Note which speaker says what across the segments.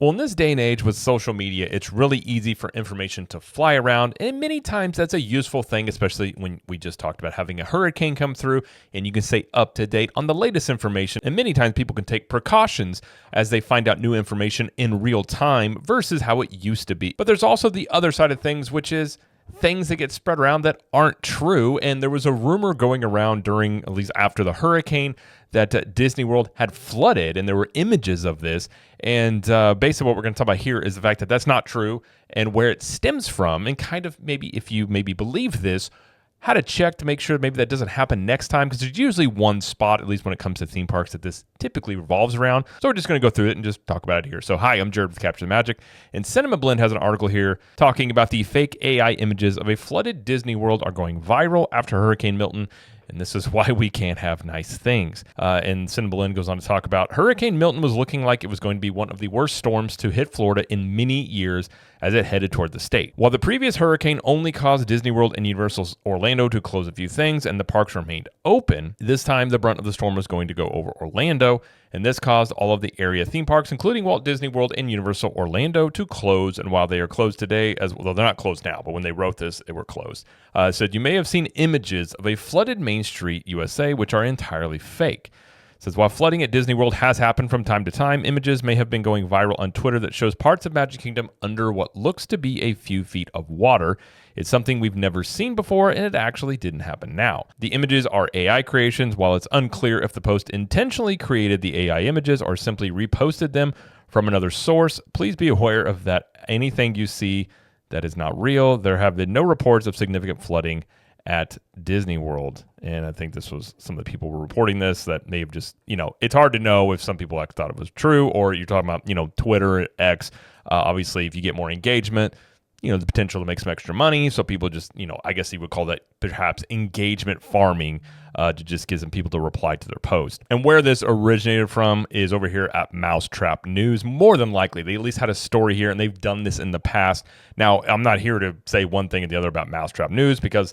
Speaker 1: Well, in this day and age with social media, it's really easy for information to fly around. And many times that's a useful thing, especially when we just talked about having a hurricane come through and you can stay up to date on the latest information. And many times people can take precautions as they find out new information in real time versus how it used to be. But there's also the other side of things, which is things that get spread around that aren't true. And there was a rumor going around during, at least after the hurricane, that Disney World had flooded, and there were images of this. And basically what we're going to talk about here is the fact that that's not true and where it stems from, and kind of maybe if you maybe believe this, how to check to make sure maybe that doesn't happen next time, because there's usually one spot, at least when it comes to theme parks, that this typically revolves around. So we're just going to go through it and just talk about it here. So hi, I'm Jared with Capture the Magic, and Cinema Blend has an article here talking about the fake AI images of a flooded Disney World are going viral after Hurricane Milton, and this is why we can't have nice things. And Cinema Blend goes on to talk about Hurricane Milton was looking like it was going to be one of the worst storms to hit Florida in many years as it headed toward the state. While the previous hurricane only caused Disney World and Universal Orlando to close a few things and the parks remained open, this time the brunt of the storm was going to go over Orlando, and this caused all of the area theme parks, including Walt Disney World and Universal Orlando, to close. And while they are closed today, well, they're not closed now, but when they wrote this, they were closed. It said, you may have seen images of a flooded Main Street, USA, which are entirely fake. It says, while flooding at Disney World has happened from time to time, images may have been going viral on Twitter that shows parts of Magic Kingdom under what looks to be a few feet of water. It's something we've never seen before, and it actually didn't happen now. The images are AI creations. While it's unclear if the post intentionally created the AI images or simply reposted them from another source, please be aware of that anything you see that is not real. There have been no reports of significant flooding at Disney World. And I think this was some of the people were reporting this that may have just, it's hard to know if some people actually thought it was true, or you're talking about, Twitter, X. Obviously, if you get more engagement, the potential to make some extra money. So people just, I guess you would call that perhaps engagement farming, to just get some people to reply to their post. And where this originated from is over here at Mousetrap News. More than likely, they at least had a story here, and they've done this in the past. Now, I'm not here to say one thing and the other about Mousetrap News, because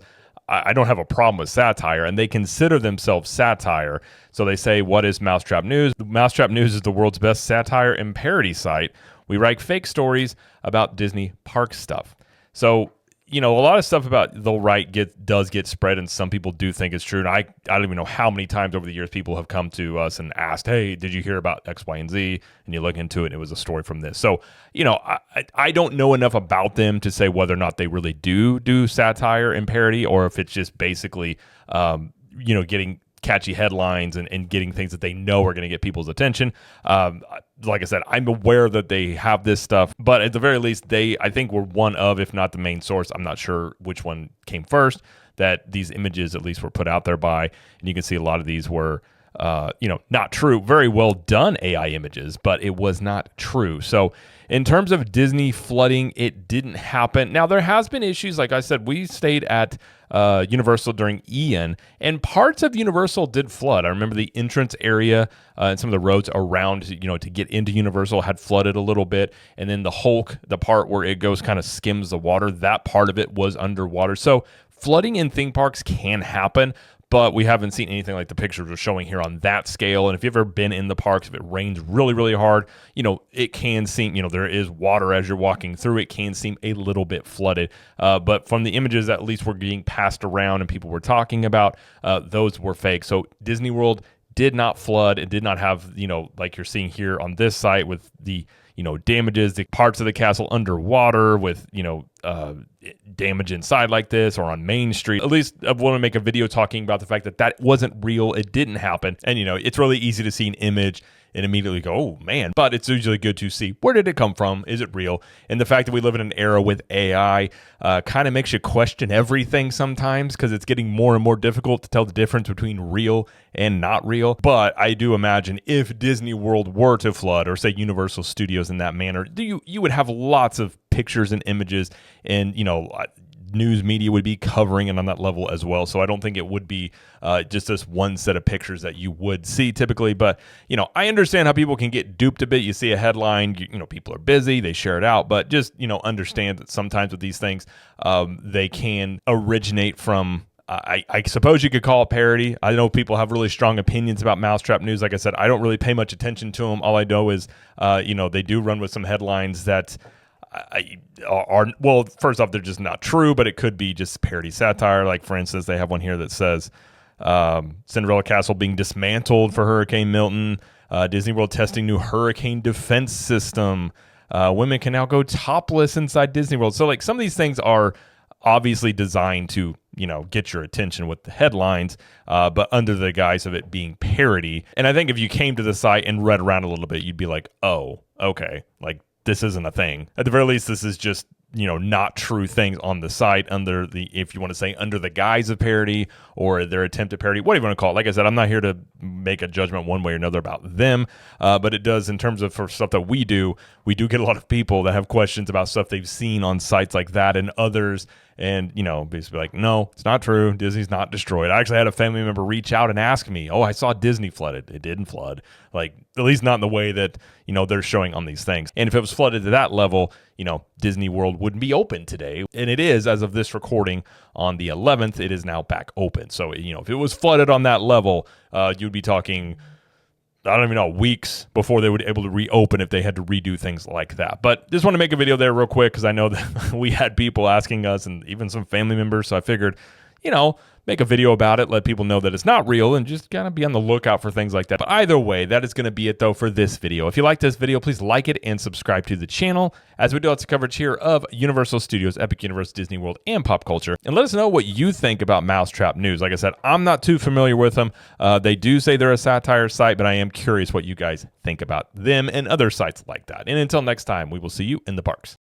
Speaker 1: I don't have a problem with satire, and they consider themselves satire. So they say, what is Mousetrap News? Mousetrap News is the world's best satire and parody site. We write fake stories about Disney park stuff. So, a lot of stuff about they'll write does get spread, and some people do think it's true. And I don't even know how many times over the years people have come to us and asked, hey, did you hear about X, Y, and Z? And you look into it, and it was a story from this. So, I don't know enough about them to say whether or not they really do satire and parody, or if it's just basically, getting catchy headlines and getting things that they know are going to get people's attention. Like I said, I'm aware that they have this stuff, but at the very least, I think were one of, if not the main source. I'm not sure which one came first, that these images at least were put out there by, and you can see a lot of these were, not true. Very well done AI images, but it was not true. So in terms of Disney flooding, it didn't happen. Now, there has been issues. Like I said, we stayed at Universal during Ian, and parts of Universal did flood. I remember the entrance area and some of the roads around, to get into Universal had flooded a little bit. And then the Hulk, the part where it goes kind of skims the water, that part of it was underwater. So flooding in theme parks can happen, but we haven't seen anything like the pictures are showing here on that scale. And if you've ever been in the parks, if it rains really, really hard, it can seem, there is water as you're walking through. It can seem a little bit flooded. But from the images that at least were being passed around and people were talking about, those were fake. So Disney World did not flood. It did not have, like you're seeing here on this site with the, damages, the parts of the castle underwater with, damage inside like this, or on Main Street. At least I want to make a video talking about the fact that wasn't real. It didn't happen. And, it's really easy to see an image and immediately go, oh man, but it's usually good to see, where did it come from? Is it real? And the fact that we live in an era with AI kind of makes you question everything sometimes, because it's getting more and more difficult to tell the difference between real and not real. But I do imagine if Disney World were to flood, or say Universal Studios in that manner, you would have lots of pictures and images, and news media would be covering it on that level as well. So I don't think it would be just this one set of pictures that you would see typically. But, I understand how people can get duped a bit. You see a headline, people are busy, they share it out. But just, understand that sometimes with these things, they can originate from I suppose you could call it parody. I know people have really strong opinions about Mousetrap News. Like I said, I don't really pay much attention to them. All I know is, they do run with some headlines that are, well, first off, they're just not true, but it could be just parody satire. Like, for instance, they have one here that says, Cinderella Castle being dismantled for Hurricane Milton, Disney World testing new hurricane defense system, women can now go topless inside Disney World. So, like, some of these things are obviously designed to, get your attention with the headlines, but under the guise of it being parody. And I think if you came to the site and read around a little bit, you'd be like, oh, okay, like, this isn't a thing. At the very least, this is just, not true things on the site under the, if you want to say, under the guise of parody or their attempt at parody, whatever you want to call it. Like I said, I'm not here to make a judgment one way or another about them, but it does, in terms of for stuff that we do get a lot of people that have questions about stuff they've seen on sites like that and others. And, basically like, no, it's not true. Disney's not destroyed. I actually had a family member reach out and ask me, oh, I saw Disney flooded. It didn't flood. Like, at least not in the way that, they're showing on these things. And if it was flooded to that level, Disney World wouldn't be open today. And it is, as of this recording on the 11th, it is now back open. So, if it was flooded on that level, you'd be talking, I don't even know, weeks before they would be able to reopen if they had to redo things like that. But just want to make a video there real quick because I know that we had people asking us and even some family members. So I figured, make a video about it, let people know that it's not real, and just kind of be on the lookout for things like that. But either way, that is going to be it, though, for this video. If you like this video, please like it and subscribe to the channel, as we do lots of coverage here of Universal Studios, Epic Universe, Disney World, and pop culture. And let us know what you think about Mousetrap News. Like I said, I'm not too familiar with them. They do say they're a satire site, but I am curious what you guys think about them and other sites like that. And until next time, we will see you in the parks.